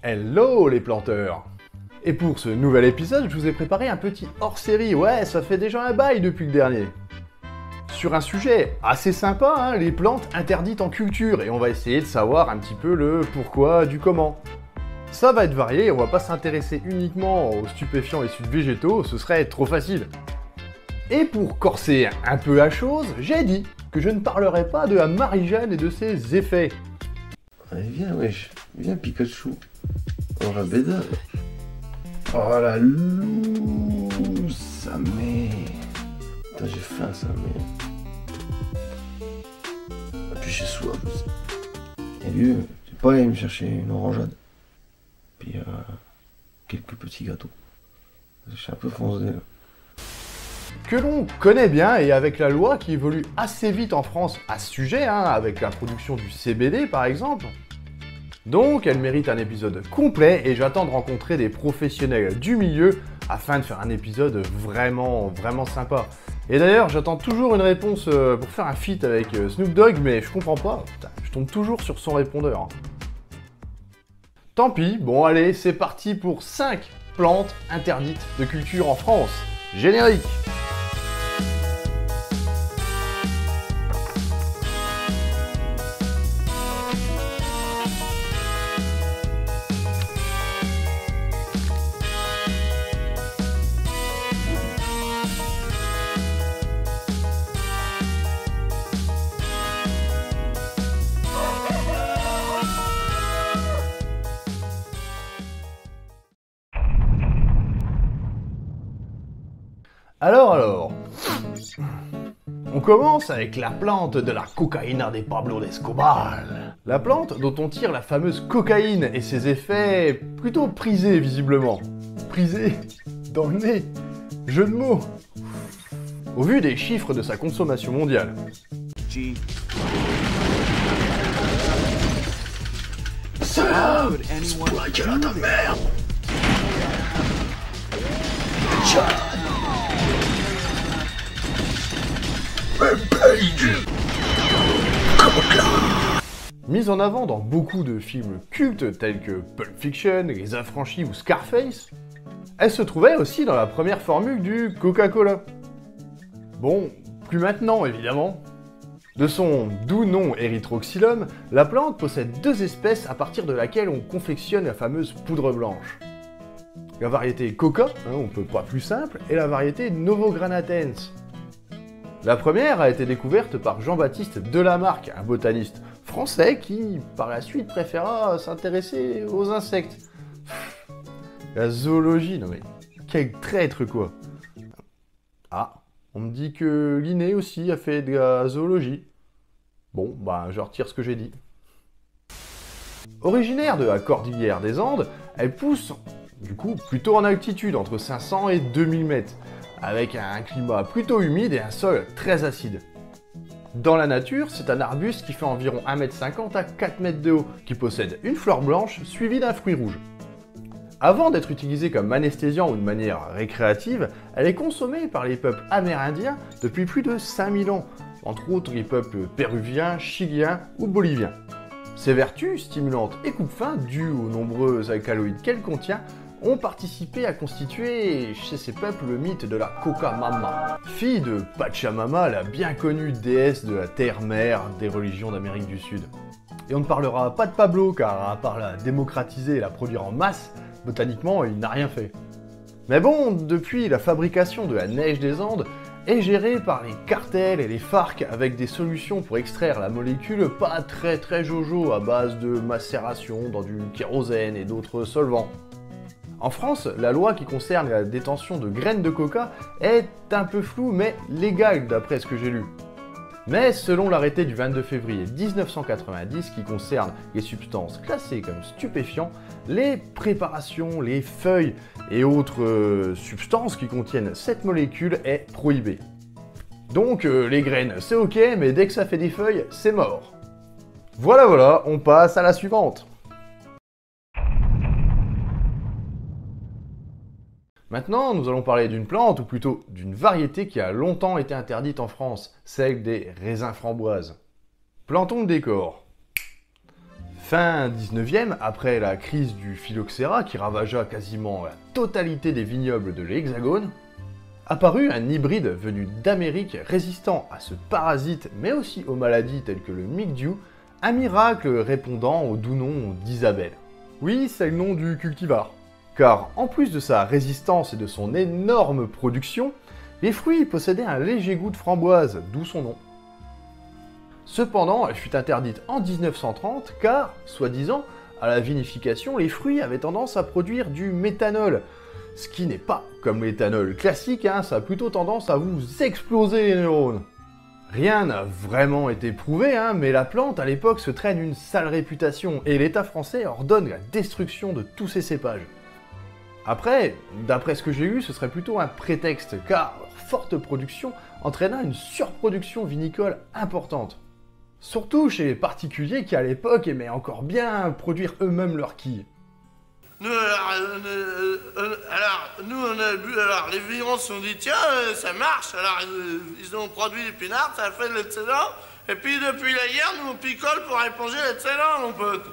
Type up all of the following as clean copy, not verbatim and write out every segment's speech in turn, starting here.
Hello les planteurs! Et pour ce nouvel épisode, je vous ai préparé un petit hors-série, ouais, ça fait déjà un bail depuis le dernier. Sur un sujet assez sympa, hein, les plantes interdites en culture, et on va essayer de savoir un petit peu le pourquoi du comment. Ça va être varié, on va pas s'intéresser uniquement aux stupéfiants issus de végétaux, ce serait trop facile. Et pour corser un peu la chose, j'ai dit que je ne parlerai pas de la Marie-Jeanne et de ses effets. Allez, viens, wesh. Viens, Pikachu. On va bédard. Oh la loose, ça met. Putain, j'ai faim, ça met. Et puis j'ai soif aussi. Et lui, c'est pas aller me chercher une orangeade. Puis quelques petits gâteaux. Je suis un peu foncé là. Que l'on connaît bien et avec la loi qui évolue assez vite en France à ce sujet, hein, avec l'introduction du CBD par exemple. Donc elle mérite un épisode complet et j'attends de rencontrer des professionnels du milieu afin de faire un épisode vraiment sympa. Et d'ailleurs j'attends toujours une réponse pour faire un feat avec Snoop Dogg, mais je comprends pas, putain, je tombe toujours sur son répondeur. Tant pis, bon allez, c'est parti pour 5 plantes interdites de culture en France. Générique! Alors, on commence avec la plante de la cocaïna de Pablo Escobar. La plante dont on tire la fameuse cocaïne et ses effets plutôt prisés visiblement. Prisés dans le nez, jeu de mots. Au vu des chiffres de sa consommation mondiale. Salope! C'est pour la gueule à ta mère! Mise en avant dans beaucoup de films cultes tels que Pulp Fiction, Les Affranchis ou Scarface, elle se trouvait aussi dans la première formule du Coca-Cola. Bon, plus maintenant évidemment. De son doux nom érythroxylum, la plante possède 2 espèces à partir de laquelle on confectionne la fameuse poudre blanche. La variété Coca, hein, on peut pas plus simple, et la variété Novogranatens. La première a été découverte par Jean-Baptiste Delamarck, un botaniste français qui, par la suite, préféra s'intéresser aux insectes. La zoologie, non mais, quel traître quoi. Ah, on me dit que Linné aussi a fait de la zoologie. Bon, bah je retire ce que j'ai dit. Originaire de la cordillère des Andes, elle pousse, du coup, plutôt en altitude, entre 500 et 2000 mètres. Avec un climat plutôt humide et un sol très acide. Dans la nature, c'est un arbuste qui fait environ 1,50 m à 4 m de haut, qui possède une fleur blanche suivie d'un fruit rouge. Avant d'être utilisée comme anesthésiant ou de manière récréative, elle est consommée par les peuples amérindiens depuis plus de 5000 ans, entre autres les peuples péruviens, chiliens ou boliviens. Ses vertus, stimulantes et coupe-faim, dues aux nombreux alcaloïdes qu'elle contient, ont participé à constituer chez ces peuples le mythe de la Coca Mama, fille de Pachamama, la bien connue déesse de la terre-mère des religions d'Amérique du Sud. Et on ne parlera pas de Pablo, car à part la démocratiser et la produire en masse, botaniquement il n'a rien fait. Mais bon, depuis la fabrication de la neige des Andes est gérée par les cartels et les FARC avec des solutions pour extraire la molécule pas très jojo à base de macération dans du kérosène et d'autres solvants. En France, la loi qui concerne la détention de graines de coca est un peu floue mais légale d'après ce que j'ai lu. Mais selon l'arrêté du 22 février 1990 qui concerne les substances classées comme stupéfiants, les préparations, les feuilles et autres substances qui contiennent cette molécule est prohibée. Donc les graines c'est ok, mais dès que ça fait des feuilles, c'est mort. Voilà, on passe à la suivante. Maintenant, nous allons parler d'une plante, ou plutôt d'une variété qui a longtemps été interdite en France, celle des raisins framboises. Plantons le décor. Fin 19e, après la crise du phylloxéra qui ravagea quasiment la totalité des vignobles de l'Hexagone, apparut un hybride venu d'Amérique résistant à ce parasite mais aussi aux maladies telles que le mildiou, un miracle répondant au doux nom d'Isabelle. Oui, c'est le nom du cultivar. Car en plus de sa résistance et de son énorme production, les fruits possédaient un léger goût de framboise, d'où son nom. Cependant, elle fut interdite en 1930 car, soi-disant, à la vinification, les fruits avaient tendance à produire du méthanol. Ce qui n'est pas comme l'éthanol classique, ça a plutôt tendance à vous exploser les neurones. Rien n'a vraiment été prouvé, mais la plante à l'époque se traîne une sale réputation et l'État français ordonne la destruction de tous ces cépages. Après, d'après ce que j'ai lu, ce serait plutôt un prétexte, car leur forte production entraîna une surproduction vinicole importante. Surtout chez les particuliers qui à l'époque aimaient encore bien produire eux-mêmes leurs quilles. Nous, nous, on a bu, les vignerons se sont dit, tiens, ça marche, ils ont produit des pinards, ça a fait de l'excédent, et puis depuis la guerre, nous, on picole pour éponger l'excédent, mon pote.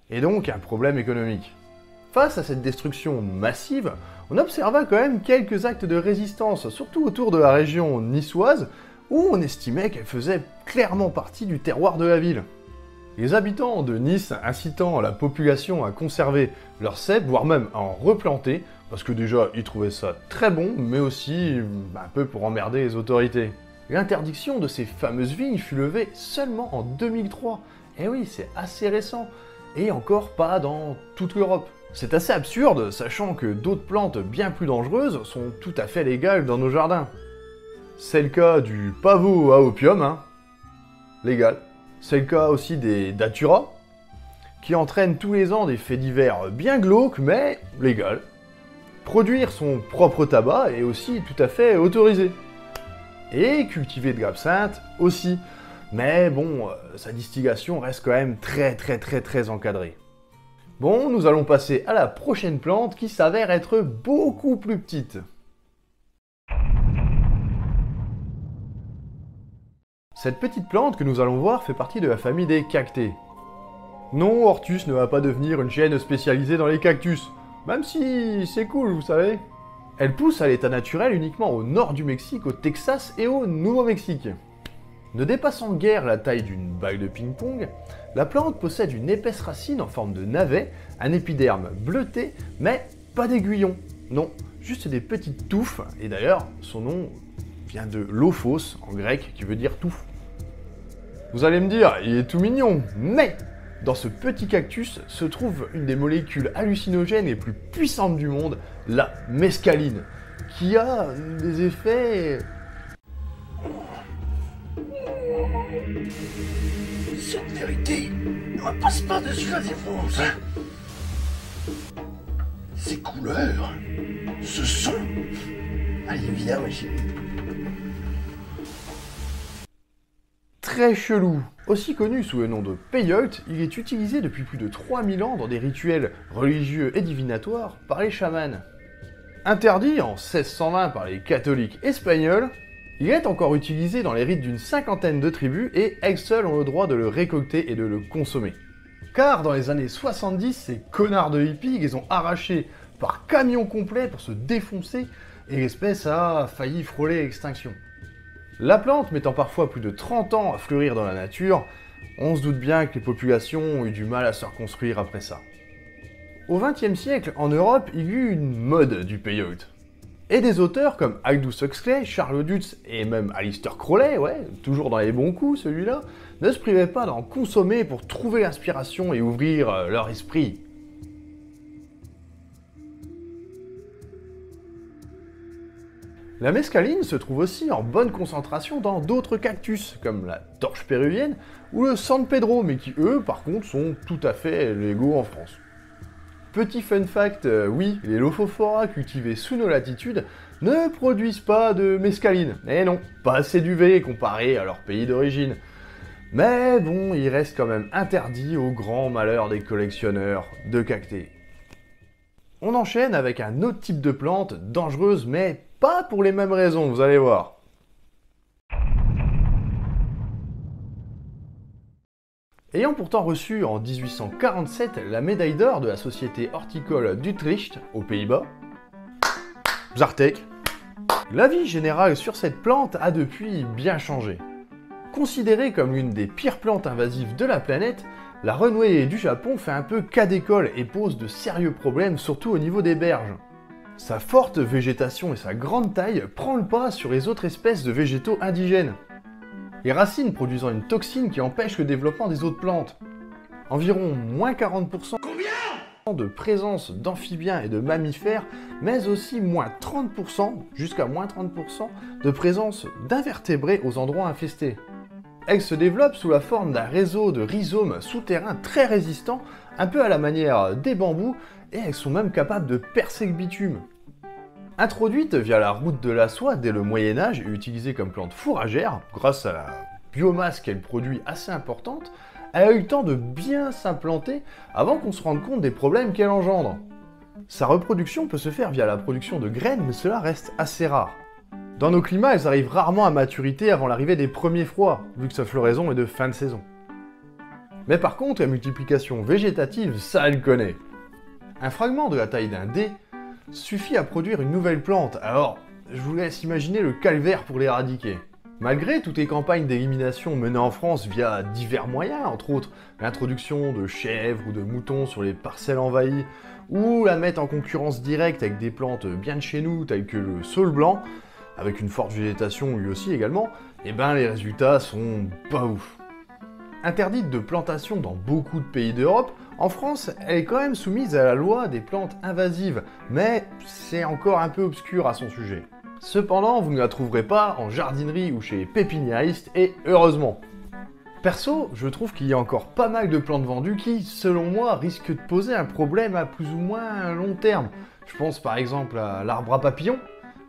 Et donc, un problème économique. Face à cette destruction massive, on observa quand même quelques actes de résistance, surtout autour de la région niçoise, où on estimait qu'elle faisait clairement partie du terroir de la ville. Les habitants de Nice incitant la population à conserver leurs cèpes, voire même à en replanter, parce que déjà ils trouvaient ça très bon, mais aussi un peu pour emmerder les autorités. L'interdiction de ces fameuses vignes fut levée seulement en 2003. Et oui, c'est assez récent, et encore pas dans toute l'Europe. C'est assez absurde, sachant que d'autres plantes bien plus dangereuses sont tout à fait légales dans nos jardins. C'est le cas du pavot à opium, légal. C'est le cas aussi des daturas, qui entraînent tous les ans des faits divers bien glauques, mais légal. Produire son propre tabac est aussi tout à fait autorisé. Et cultiver de l'absinthe aussi. Mais bon, sa distillation reste quand même très encadrée. Bon, nous allons passer à la prochaine plante qui s'avère être beaucoup plus petite. Cette petite plante que nous allons voir fait partie de la famille des cactées. Non, Hortus ne va pas devenir une chaîne spécialisée dans les cactus, même si c'est cool, vous savez. Elle pousse à l'état naturel uniquement au nord du Mexique, au Texas et au Nouveau-Mexique. Ne dépassant guère la taille d'une balle de ping-pong, la plante possède une épaisse racine en forme de navet, un épiderme bleuté, mais pas d'aiguillon. Non, juste des petites touffes, et d'ailleurs, son nom vient de lophos en grec, qui veut dire touffe. Vous allez me dire, il est tout mignon, mais dans ce petit cactus se trouve une des molécules hallucinogènes les plus puissantes du monde, la mescaline, qui a des effets... Cette vérité ne repasse pas dessus la défense. Ces couleurs, ce son... Allez, viens, ma chérie. Très chelou. Aussi connu sous le nom de peyote, il est utilisé depuis plus de 3000 ans dans des rituels religieux et divinatoires par les chamans. Interdit en 1620 par les catholiques espagnols, il est encore utilisé dans les rites d'une cinquantaine de tribus et elles seules ont le droit de le récolter et de le consommer. Car dans les années 70, ces connards de hippies les ont arrachés par camion complet pour se défoncer et l'espèce a failli frôler l'extinction. La plante mettant parfois plus de 30 ans à fleurir dans la nature, on se doute bien que les populations ont eu du mal à se reconstruire après ça. Au XXe siècle, en Europe, il y eut une mode du peyote. Et des auteurs comme Aldous Huxley, Charles Dutz et même Aleister Crowley, toujours dans les bons coups celui-là, ne se privaient pas d'en consommer pour trouver l'inspiration et ouvrir leur esprit. La mescaline se trouve aussi en bonne concentration dans d'autres cactus, comme la torche péruvienne ou le San Pedro, mais qui eux, par contre, sont tout à fait légaux en France. Petit fun fact, oui, les Lophophora cultivés sous nos latitudes ne produisent pas de mescaline. Et non, pas assez d'UV comparé à leur pays d'origine. Mais bon, il reste quand même interdit au grand malheur des collectionneurs de cactés. On enchaîne avec un autre type de plante, dangereuse mais pas pour les mêmes raisons, vous allez voir. Ayant pourtant reçu en 1847 la médaille d'or de la société horticole d'Utrecht aux Pays-Bas, Zartek, la vie générale sur cette plante a depuis bien changé. Considérée comme l'une des pires plantes invasives de la planète, la renouée du Japon fait un peu cas d'école et pose de sérieux problèmes, surtout au niveau des berges. Sa forte végétation et sa grande taille prend le pas sur les autres espèces de végétaux indigènes. Les racines produisant une toxine qui empêche le développement des autres plantes. Environ moins 40% de présence d'amphibiens et de mammifères, mais aussi moins 30%, jusqu'à moins 30% de présence d'invertébrés aux endroits infestés. Elle se développe sous la forme d'un réseau de rhizomes souterrains très résistants, un peu à la manière des bambous, et elles sont même capables de percer le bitume. Introduite via la route de la soie dès le Moyen-Âge et utilisée comme plante fourragère, grâce à la biomasse qu'elle produit assez importante, elle a eu le temps de bien s'implanter avant qu'on se rende compte des problèmes qu'elle engendre. Sa reproduction peut se faire via la production de graines, mais cela reste assez rare. Dans nos climats, elles arrivent rarement à maturité avant l'arrivée des premiers froids, vu que sa floraison est de fin de saison. Mais par contre, la multiplication végétative, ça elle connaît. Un fragment de la taille d'un dé suffit à produire une nouvelle plante, alors je vous laisse imaginer le calvaire pour l'éradiquer. Malgré toutes les campagnes d'élimination menées en France via divers moyens, entre autres l'introduction de chèvres ou de moutons sur les parcelles envahies, ou la mettre en concurrence directe avec des plantes bien de chez nous telles que le saule blanc, avec une forte végétation lui aussi également, et ben les résultats sont pas ouf. Interdite de plantation dans beaucoup de pays d'Europe, en France, elle est quand même soumise à la loi des plantes invasives, mais c'est encore un peu obscur à son sujet. Cependant, vous ne la trouverez pas en jardinerie ou chez les pépiniéristes, et heureusement. Perso, je trouve qu'il y a encore pas mal de plantes vendues qui, selon moi, risquent de poser un problème à plus ou moins long terme. Je pense par exemple à l'arbre à papillons,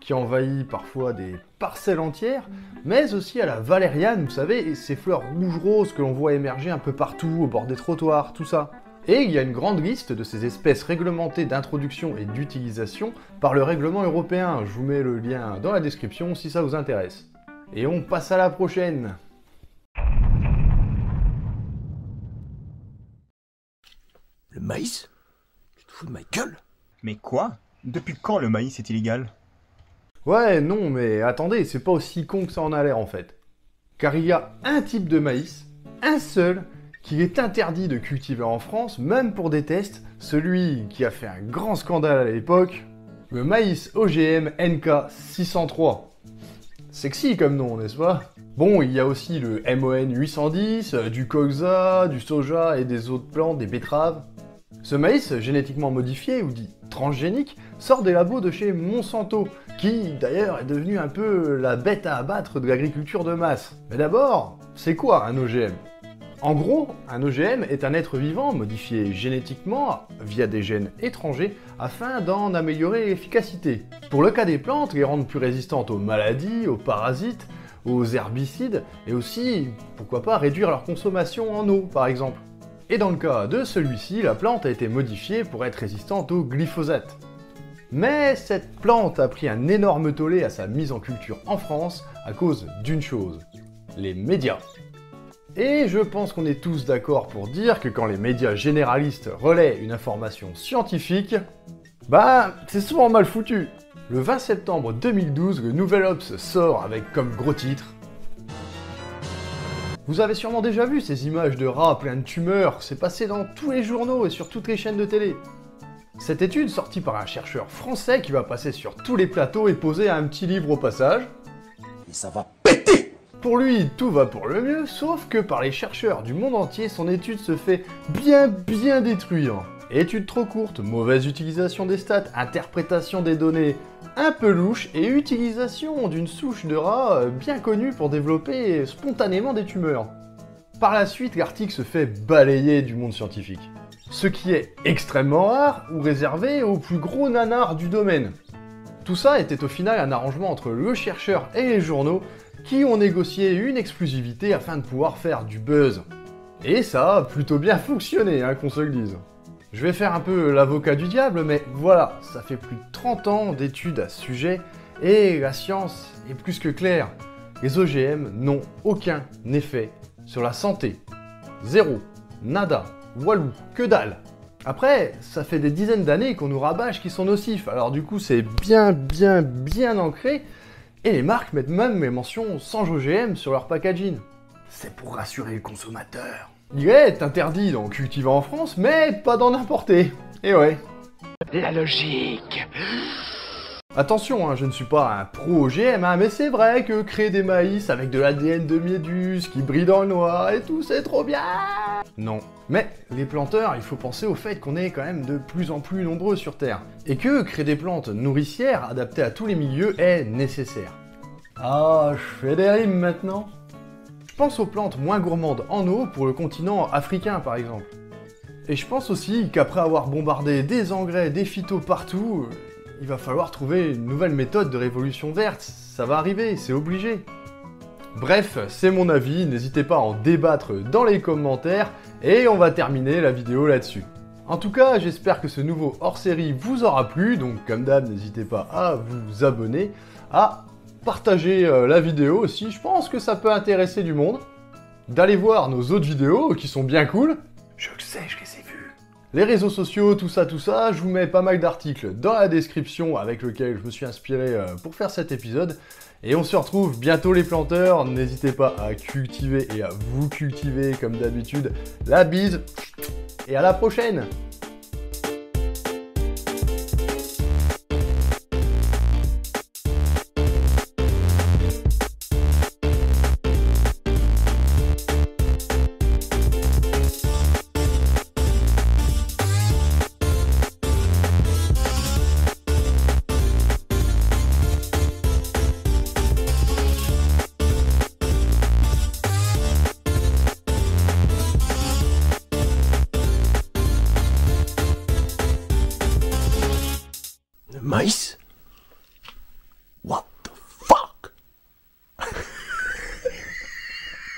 qui envahit parfois des parcelles entières, mais aussi à la valériane, vous savez, et ces fleurs rouges-roses que l'on voit émerger un peu partout, au bord des trottoirs, tout ça. Et il y a une grande liste de ces espèces réglementées d'introduction et d'utilisation par le règlement européen. Je vous mets le lien dans la description si ça vous intéresse. Et on passe à la prochaine. Le maïs? Tu te fous de ma gueule? Mais quoi? Depuis quand le maïs est illégal? Ouais, non, mais attendez, c'est pas aussi con que ça en a l'air en fait. Car il y a un type de maïs, un seul, qu'il est interdit de cultiver en France, même pour des tests, celui qui a fait un grand scandale à l'époque, le maïs OGM NK 603. Sexy comme nom, n'est-ce pas? Bon, il y a aussi le MON 810, du colza, du soja et des autres plantes, des betteraves. Ce maïs génétiquement modifié, ou dit transgénique, sort des labos de chez Monsanto, qui d'ailleurs est devenu un peu la bête à abattre de l'agriculture de masse. Mais d'abord, c'est quoi un OGM? En gros, un OGM est un être vivant modifié génétiquement via des gènes étrangers afin d'en améliorer l'efficacité. Pour le cas des plantes, les rendre plus résistantes aux maladies, aux parasites, aux herbicides et aussi, pourquoi pas, réduire leur consommation en eau par exemple. Et dans le cas de celui-ci, la plante a été modifiée pour être résistante au glyphosate. Mais cette plante a pris un énorme tollé à sa mise en culture en France à cause d'une chose, les médias. Et je pense qu'on est tous d'accord pour dire que quand les médias généralistes relaient une information scientifique, bah c'est souvent mal foutu. Le 20 septembre 2012, le Nouvel Obs sort avec comme gros titre: vous avez sûrement déjà vu ces images de rats pleins de tumeurs, c'est passé dans tous les journaux et sur toutes les chaînes de télé. Cette étude, sortie par un chercheur français qui va passer sur tous les plateaux et poser un petit livre au passage. Mais ça va péter! Pour lui, tout va pour le mieux, sauf que par les chercheurs du monde entier, son étude se fait bien détruire. Étude trop courte, mauvaise utilisation des stats, interprétation des données un peu louche et utilisation d'une souche de rat bien connue pour développer spontanément des tumeurs. Par la suite, l'article se fait balayer du monde scientifique. Ce qui est extrêmement rare ou réservé aux plus gros nanars du domaine. Tout ça était au final un arrangement entre le chercheur et les journaux qui ont négocié une exclusivité afin de pouvoir faire du buzz. Et ça a plutôt bien fonctionné, hein, qu'on se le dise. Je vais faire un peu l'avocat du diable, mais voilà, ça fait plus de 30 ans d'études à ce sujet, et la science est plus que claire. Les OGM n'ont aucun effet sur la santé. Zéro. Nada. Walou. Que dalle. Après, ça fait des dizaines d'années qu'on nous rabâche qu'ils sont nocifs, alors du coup c'est bien ancré, et les marques mettent même les mentions sans OGM sur leur packaging. C'est pour rassurer le consommateur. Il est interdit d'en cultiver en France, mais pas d'en importer. Et ouais. La logique. Attention, je ne suis pas un pro-OGM, mais c'est vrai que créer des maïs avec de l'ADN de Miedus qui brille dans le noir et tout, c'est trop bien. Non. Mais les planteurs, il faut penser au fait qu'on est quand même de plus en plus nombreux sur Terre, et que créer des plantes nourricières adaptées à tous les milieux est nécessaire. Ah, je fais des rimes maintenant. Je pense aux plantes moins gourmandes en eau pour le continent africain par exemple. Et je pense aussi qu'après avoir bombardé des engrais, des phytos partout, il va falloir trouver une nouvelle méthode de révolution verte. Ça va arriver, c'est obligé. Bref, c'est mon avis, n'hésitez pas à en débattre dans les commentaires, et on va terminer la vidéo là-dessus. En tout cas, j'espère que ce nouveau hors-série vous aura plu, donc comme d'hab, n'hésitez pas à vous abonner, à partager la vidéo aussi, je pense que ça peut intéresser du monde, d'aller voir nos autres vidéos qui sont bien cool. Je le sais, je les ai vues. Les réseaux sociaux, tout ça, je vous mets pas mal d'articles dans la description avec lesquels je me suis inspiré pour faire cet épisode. Et on se retrouve bientôt les planteurs, n'hésitez pas à cultiver et à vous cultiver comme d'habitude. La bise, et à la prochaine! Le maïs? Ouah.